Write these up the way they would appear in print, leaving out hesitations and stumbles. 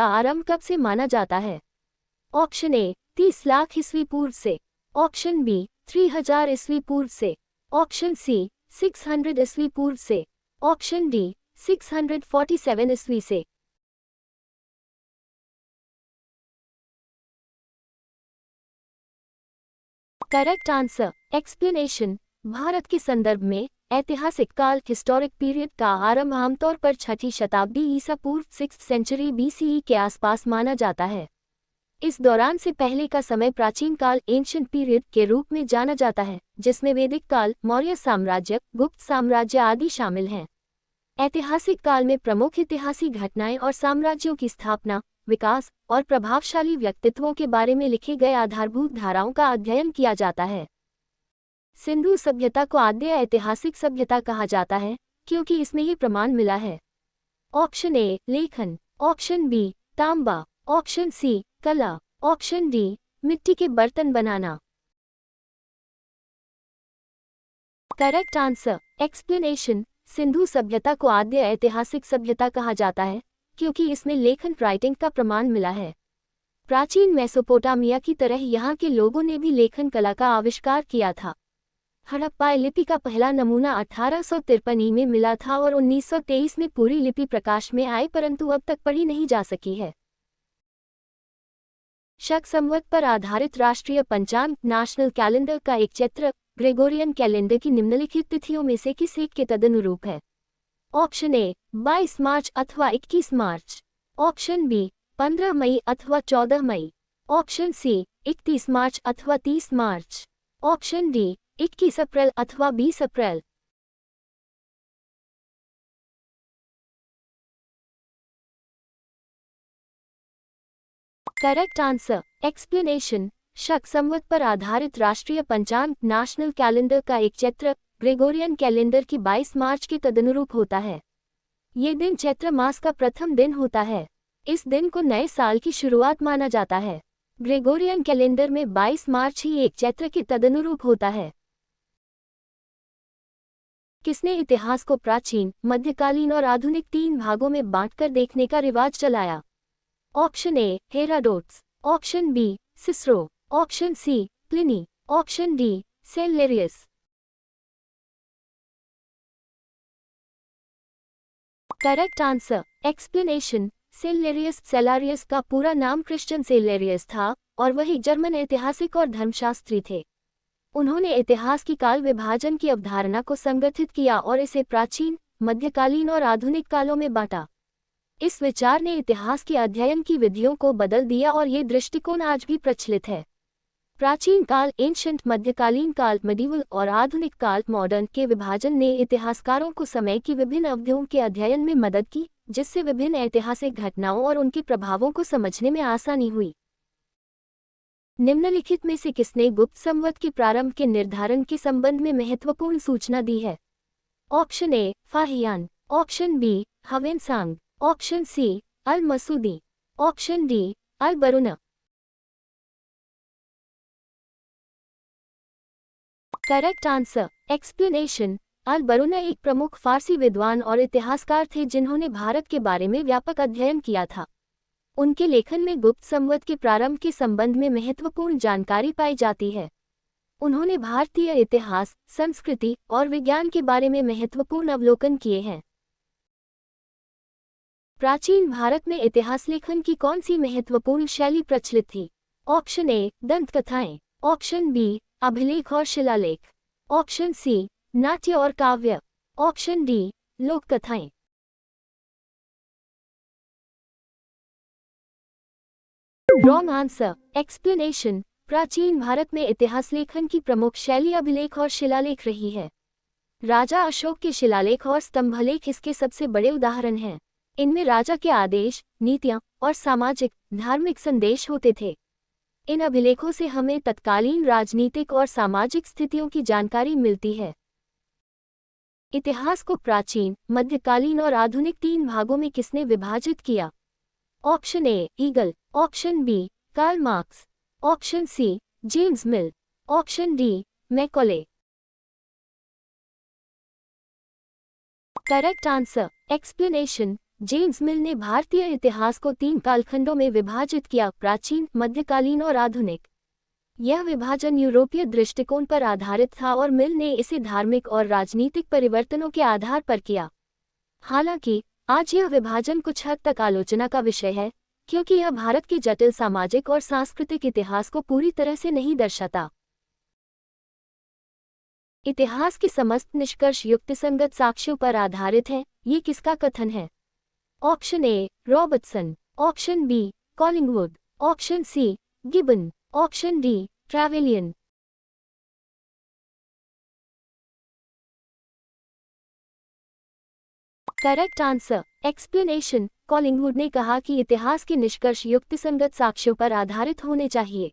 का आरंभ कब से माना जाता है? ऑप्शन ए 30 लाख ईस्वी पूर्व से, ऑप्शन बी 3000 ईस्वी पूर्व से, ऑप्शन सी 600 ईस्वी पूर्व से, ऑप्शन डी 647 ईस्वी से। Correct answer explanation. भारत के संदर्भ में ऐतिहासिक काल हिस्टोरिक पीरियड का आरंभ आमतौर पर 6ठी शताब्दी ईसा पूर्व 6th सेंचुरी BCE के आसपास माना जाता है। इस दौरान से पहले का समय प्राचीन काल एंशिएंट पीरियड के रूप में जाना जाता है, जिसमें वैदिक काल, मौर्य साम्राज्य, गुप्त साम्राज्य आदि शामिल हैं। ऐतिहासिक काल में प्रमुख ऐतिहासिक घटनाएं और साम्राज्यों की स्थापना, विकास और प्रभावशाली व्यक्तित्वों के बारे में लिखे गए आधारभूत धाराओं का अध्ययन किया जाता है। सिंधु सभ्यता को आद्य ऐतिहासिक सभ्यता कहा जाता है क्योंकि इसमें ये प्रमाण मिला है। ऑप्शन ए लेखन, ऑप्शन बी तांबा, ऑप्शन सी कला, ऑप्शन डी मिट्टी के बर्तन बनाना। Correct answer explanation. सिंधु सभ्यता को आद्य ऐतिहासिक सभ्यता कहा जाता है क्योंकि इसमें लेखन राइटिंग का प्रमाण मिला है। प्राचीन मेसोपोटामिया की तरह यहाँ के लोगों ने भी लेखन कला का आविष्कार किया था। हड़प्पा लिपि का पहला नमूना 1853 में मिला था और 1923 में पूरी लिपि प्रकाश में आई, परंतु अब तक पढ़ी नहीं जा सकी है। शक संवत पर आधारित राष्ट्रीय पंचांग नेशनल कैलेंडर का एक चैत्र ग्रेगोरियन कैलेंडर की निम्नलिखित तिथियों में से किस एक के तदनुरूप है? ऑप्शन ए 22 मार्च अथवा 21 मार्च, ऑप्शन बी 15 मई अथवा 14 मई, ऑप्शन सी 31 मार्च अथवा 30 मार्च, ऑप्शन डी 21 अप्रैल अथवा 20 अप्रैल। Correct answer explanation. शक संवत पर आधारित राष्ट्रीय पंचांग नेशनल कैलेंडर का एक चैत्र ग्रेगोरियन कैलेंडर की 22 मार्च के तदनुरूप होता है। ये दिन चैत्र मास का प्रथम दिन होता है। इस दिन को नए साल की शुरुआत माना जाता है। ग्रेगोरियन कैलेंडर में 22 मार्च ही एक चैत्र के तदनुरूप होता है। किसने इतिहास को प्राचीन, मध्यकालीन और आधुनिक 3 भागों में बांटकर देखने का रिवाज चलाया? Option a Herodotus, option b Cicero, option c Pliny, option d Cellarius. Correct answer explanation. Cellarius का पूरा नाम क्रिश्चियन सेलेरियस था और वही जर्मन ऐतिहासिक और धर्मशास्त्री थे। उन्होंने इतिहास की काल विभाजन की अवधारणा को संगठित किया और इसे प्राचीन, मध्यकालीन और आधुनिक कालों में बांटा। इस विचार ने इतिहास के अध्ययन की विधियों को बदल दिया और ये दृष्टिकोण आज भी प्रचलित है। प्राचीन काल एंशिएंट, मध्यकालीन काल मेडिवल और आधुनिक काल मॉडर्न के विभाजन ने इतिहासकारों को समय की विभिन्न अवधियों के अध्ययन में मदद की, जिससे विभिन्न ऐतिहासिक घटनाओं और उनके प्रभावों को समझने में आसानी हुई। निम्नलिखित में से किसने गुप्त संवत के प्रारंभ के निर्धारण के संबंध में महत्वपूर्ण सूचना दी है? Option a Fahien, option b Hiuen Tsang, option c Al Masudi, option d Al Biruni. Correct answer explanation. Al Biruni एक प्रमुख फारसी विद्वान और इतिहासकार थे जिन्होंने भारत के बारे में व्यापक अध्ययन किया था। उनके लेखन में गुप्त संवत के प्रारंभ के संबंध में महत्वपूर्ण जानकारी पाई जाती है। उन्होंने भारतीय इतिहास, संस्कृति और विज्ञान के बारे में महत्वपूर्ण अवलोकन किए हैं। प्राचीन भारत में इतिहास लेखन की कौन सी महत्वपूर्ण शैली प्रचलित थी? ऑप्शन ए दंतकथाएं, ऑप्शन बी अभिलेख और शिलालेख, ऑप्शन सी नाट्य और काव्य, ऑप्शन डी लोक कथाएं। Wrong answer explanation. प्राचीन भारत में इतिहास लेखन की प्रमुख शैली अभिलेख और शिलालेख रही है। राजा अशोक के शिलालेख और स्तंभलेख इसके सबसे बड़े उदाहरण हैं। इनमें राजा के आदेश, नीतियां और सामाजिक, धार्मिक संदेश होते थे। इन अभिलेखों से हमें तत्कालीन राजनीतिक और सामाजिक स्थितियों की जानकारी मिलती है। इतिहास को प्राचीन, मध्यकालीन और आधुनिक 3 भागों में किसने विभाजित किया? Option A Hegel, option B Karl Marx, option C James Mill, option D Macaulay. Correct answer explanation. James Mill ने भारतीय इतिहास को 3 कालखंडों में विभाजित किया: प्राचीन, मध्यकालीन और आधुनिक। यह विभाजन यूरोपीय दृष्टिकोण पर आधारित था और मिल ने इसे धार्मिक और राजनीतिक परिवर्तनों के आधार पर किया। हालांकि आज यह विभाजन कुछ हद तक आलोचना का विषय है, क्योंकि यह भारत के जटिल सामाजिक और सांस्कृतिक इतिहास को पूरी तरह से नहीं दर्शाता। इतिहास के समस्त निष्कर्ष युक्तिसंगत साक्ष्यों पर आधारित हैं। ये किसका कथन है? Option A Robertson, option B Collingwood, option C Gibbon, option D Trevelyan. Correct answer explanation. Collingwood ने कहा कि इतिहास के निष्कर्ष युक्तिसंगत साक्ष्यों पर आधारित होने चाहिए।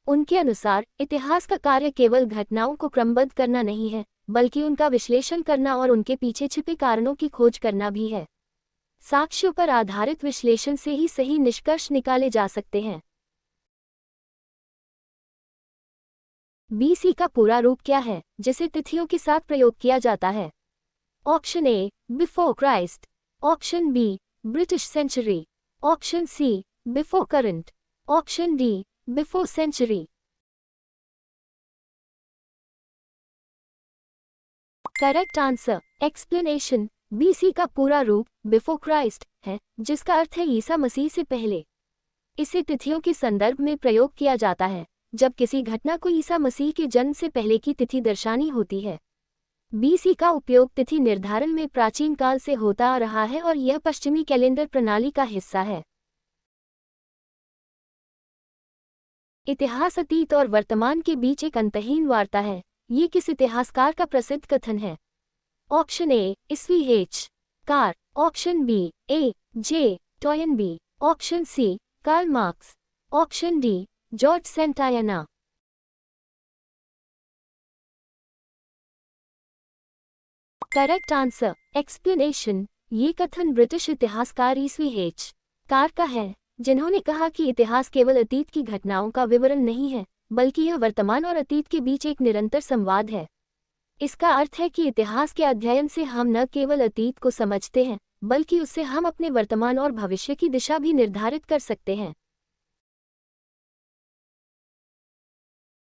उनके अनुसार इतिहास का कार्य केवल घटनाओं को क्रमबद्ध करना नहीं है, बल्कि उनका विश्लेषण करना और उनके पीछे छिपे कारणों की खोज करना भी है। साक्ष्यों पर आधारित विश्लेषण से ही सही निष्कर्ष निकाले जा सकते हैं। बीसी का पूरा रूप क्या है, जिसे तिथियों के साथ प्रयोग किया जाता है? Option A before Christ, option B British century, option C before current, option D before century. Correct answer explanation. BC का पूरा रूप बिफोर क्राइस्ट है, जिसका अर्थ है ईसा मसीह से पहले। इसे तिथियों के संदर्भ में प्रयोग किया जाता है जब किसी घटना को ईसा मसीह के जन्म से पहले की तिथि दर्शानी होती है। बीसी का उपयोग तिथि निर्धारण में प्राचीन काल से होता आ रहा है और यह पश्चिमी कैलेंडर प्रणाली का हिस्सा है। इतिहास अतीत और वर्तमान के बीच एक अंतहीन वार्ता है। ये किस इतिहासकार का प्रसिद्ध कथन है? ऑप्शन ए ईस्वी H Carr, option B A J Toynbee, option C Karl Marx, option D George Santayana. Correct answer explanation. ये कथन ब्रिटिश इतिहासकार ईस्वी एच कार का है, जिन्होंने कहा कि इतिहास केवल अतीत की घटनाओं का विवरण नहीं है, बल्कि यह वर्तमान और अतीत के बीच एक निरंतर संवाद है। इसका अर्थ है कि इतिहास के अध्ययन से हम न केवल अतीत को समझते हैं, बल्कि उससे हम अपने वर्तमान और भविष्य की दिशा भी निर्धारित कर सकते हैं।